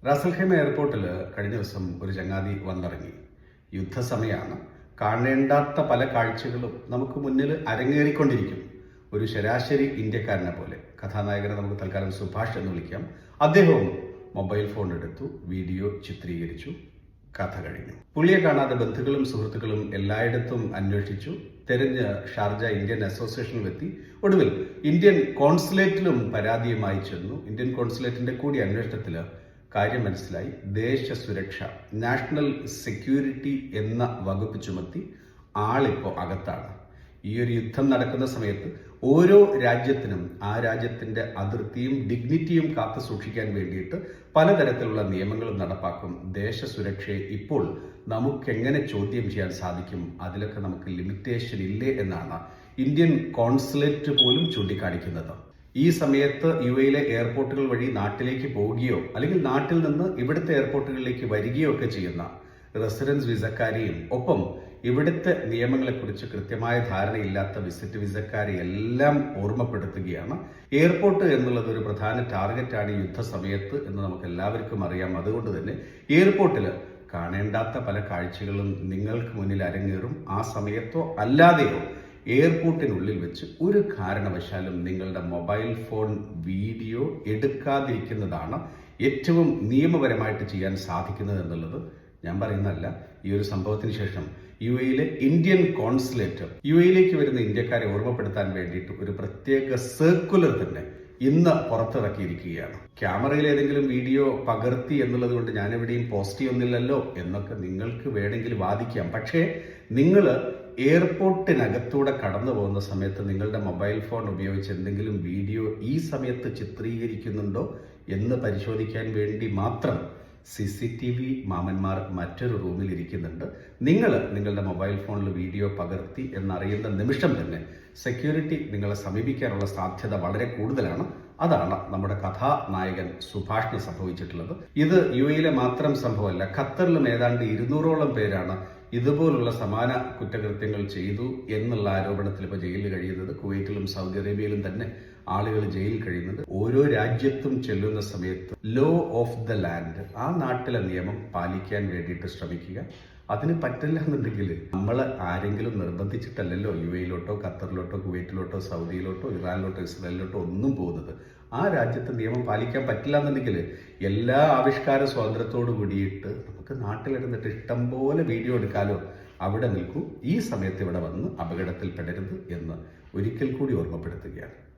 Ras Al Khaimah എയർപോർട്ടിൽ കഴിഞ്ഞ ദിവസം ഒരു ചങ്ങാതി വന്നിറങ്ങി. യുദ്ധസമയമാണ്. കാണേണ്ടാത്ത പല കാഴ്ചകളും നമുക്ക് മുന്നിൽ അരങ്ങേറിക്കൊണ്ടിരിക്കും. ഒരു ശരാശരി ഇന്ത്യക്കാരനെ പോലെ. കഥാനായകനെ നമുക്ക് തൽക്കാലം സുഭാഷ് എന്ന് വിളിക്കാം. അദ്ദേഹവും മൊബൈൽ ഫോൺ എടുത്തു, വീഡിയോ ചിത്രീകരിച്ചു. കഥ കഴിഞ്ഞു. പുള്ളിയെ കാണാതെ ബന്ധുക്കളും സുഹൃത്തുക്കളും എല്ലായിടത്തും അന്വേഷിച്ചു. തെരഞ്ഞ് ഷാർജ ഇന്ത്യൻ അസോസിയേഷനിലെത്തി. ഒടുവിൽ ഇന്ത്യൻ കോൺസുലേറ്റിലും പരാതിയുമായി ചെന്നു. ഇന്ത്യൻ കോൺസുലേറ്റിന്റെ കൂടി അന്വേഷണത്തിൽ കാര്യം മനസ്സിലായി. ദേശസുരക്ഷ, നാഷണൽ സെക്യൂരിറ്റി എന്ന വകുപ്പ് ചുമത്തി ആളിപ്പോൾ അകത്താണ്. ഈ ഒരു യുദ്ധം നടക്കുന്ന സമയത്ത് ഓരോ രാജ്യത്തിനും ആ രാജ്യത്തിന്റെ അതിർത്തിയും ഡിഗ്നിറ്റിയും കാത്തു സൂക്ഷിക്കാൻ വേണ്ടിയിട്ട് പലതരത്തിലുള്ള നിയമങ്ങളും നടപ്പാക്കും. ദേശസുരക്ഷയെ ഇപ്പോൾ നമുക്കെങ്ങനെ ചോദ്യം ചെയ്യാൻ സാധിക്കും? അതിലൊക്കെ നമുക്ക് ലിമിറ്റേഷൻ ഇല്ലേ എന്നാണ് ഇന്ത്യൻ കോൺസുലേറ്റ് പോലും ചൂണ്ടിക്കാണിക്കുന്നത്. ഈ സമയത്ത് യുഎയിലെ എയർപോർട്ടുകൾ വഴി നാട്ടിലേക്ക് പോവുകയോ അല്ലെങ്കിൽ നാട്ടിൽ നിന്ന് ഇവിടുത്തെ എയർപോർട്ടുകളിലേക്ക് വരികയോ ഒക്കെ ചെയ്യുന്ന റെസിഡൻസ് വിസക്കാരെയും ഒപ്പം ഇവിടുത്തെ നിയമങ്ങളെക്കുറിച്ച് കൃത്യമായ ധാരണയില്ലാത്ത വിസിറ്റ് വിസക്കാരെ എല്ലാം ഓർമ്മപ്പെടുത്തുകയാണ്. എയർപോർട്ട് എന്നുള്ളത് ഒരു പ്രധാന ടാർഗറ്റാണ് ഈ യുദ്ധസമയത്ത് എന്ന് നമുക്ക് എല്ലാവർക്കും അറിയാം. അതുകൊണ്ട് തന്നെ എയർപോർട്ടിൽ കാണേണ്ടാത്ത പല കാഴ്ചകളും നിങ്ങൾക്ക് മുന്നിൽ അരങ്ങേറും. ആ സമയത്തോ അല്ലാതെയോ എയർപോർട്ടിനുള്ളിൽ വെച്ച് ഒരു കാരണവശാലും നിങ്ങളുടെ മൊബൈൽ ഫോൺ വീഡിയോ എടുക്കാതിരിക്കുന്നതാണ് ഏറ്റവും നിയമപരമായിട്ട് ചെയ്യാൻ സാധിക്കുന്നത് എന്നുള്ളത് ഞാൻ പറയുന്നതല്ല. ഈ ഒരു സംഭവത്തിന് ശേഷം യുഎയിലെ ഇന്ത്യൻ കോൺസുലേറ്റ് യുഎയിലേക്ക് വരുന്ന ഇന്ത്യക്കാരെ ഓർമ്മപ്പെടുത്താൻ വേണ്ടിയിട്ട് ഒരു പ്രത്യേക സർക്കുലർ തന്നെ ഇന്ന് പുറത്തിറക്കിയിരിക്കുകയാണ്. ക്യാമറയിൽ ഏതെങ്കിലും വീഡിയോ പകർത്തി എന്നുള്ളത് കൊണ്ട് ഞാനെവിടെയും പോസ്റ്റ് ചെയ്യുന്നില്ലല്ലോ എന്നൊക്കെ നിങ്ങൾക്ക് വേണമെങ്കിൽ വാദിക്കാം. പക്ഷേ നിങ്ങൾ എയർപോർട്ടിനകത്തൂടെ കടന്നു പോകുന്ന സമയത്ത് നിങ്ങളുടെ മൊബൈൽ ഫോൺ ഉപയോഗിച്ച് എന്തെങ്കിലും വീഡിയോ ഈ സമയത്ത് ചിത്രീകരിക്കുന്നുണ്ടോ എന്ന് പരിശോധിക്കാൻ വേണ്ടി മാത്രം CCTV മാമന്മാർ മറ്റൊരു റൂമിൽ ഇരിക്കുന്നുണ്ട്. നിങ്ങൾ നിങ്ങളുടെ മൊബൈൽ ഫോണിൽ വീഡിയോ പകർത്തി എന്നറിയുന്ന നിമിഷം തന്നെ സെക്യൂരിറ്റി നിങ്ങളെ സമീപിക്കാനുള്ള സാധ്യത വളരെ കൂടുതലാണ്. അതാണ് നമ്മുടെ കഥാനായകൻ സുഭാഷിന് സംഭവിച്ചിട്ടുള്ളത്. ഇത് യുഎയിലെ മാത്രം സംഭവമല്ല. ഖത്തറിലും ഏതാണ്ട് 200ഓളം പേരാണ് ഇതുപോലുള്ള സമാന കുറ്റകൃത്യങ്ങൾ ചെയ്തു എന്നുള്ള ആരോപണത്തിൽ ഇപ്പോൾ ജയിലിൽ കഴിയുന്നത്. കുവൈറ്റിലും സൗദി അറേബ്യയിലും തന്നെ ആളുകൾ ജയിലിൽ കഴിയുന്നുണ്ട്. ഓരോ രാജ്യത്തും ചെല്ലുന്ന സമയത്ത് ലോ ഓഫ് ദ ലാൻഡ്, ആ നാട്ടിലെ നിയമം പാലിക്കാൻ വേണ്ടിയിട്ട് ശ്രമിക്കുക. അതിന് പറ്റില്ല എന്നുണ്ടെങ്കിൽ നമ്മൾ ആരെങ്കിലും നിർബന്ധിച്ചിട്ടല്ലല്ലോ യുഎയിലോട്ടോ ഖത്തറിലോട്ടോ കുവൈറ്റിലോട്ടോ സൗദിയിലോട്ടോ ഇറാനിലോട്ടോ ഇസ്രായേലിലോട്ടോ ഒന്നും പോകുന്നത്. ആ രാജ്യത്തെ നിയമം പാലിക്കാൻ പറ്റില്ല എന്നുണ്ടെങ്കിൽ എല്ലാ ആവിഷ്കാര സ്വാതന്ത്ര്യത്തോടു കൂടിയിട്ട് നമുക്ക് നാട്ടിലിരുന്നിട്ട് ഇഷ്ടം പോലെ വീഡിയോ എടുക്കാലോ. അവിടെ നിൽക്കൂ. ഈ സമയത്ത് ഇവിടെ വന്ന് അപകടത്തിൽപ്പെടരുത് എന്ന് ഒരിക്കൽ കൂടി ഓർമ്മപ്പെടുത്തുകയാണ്.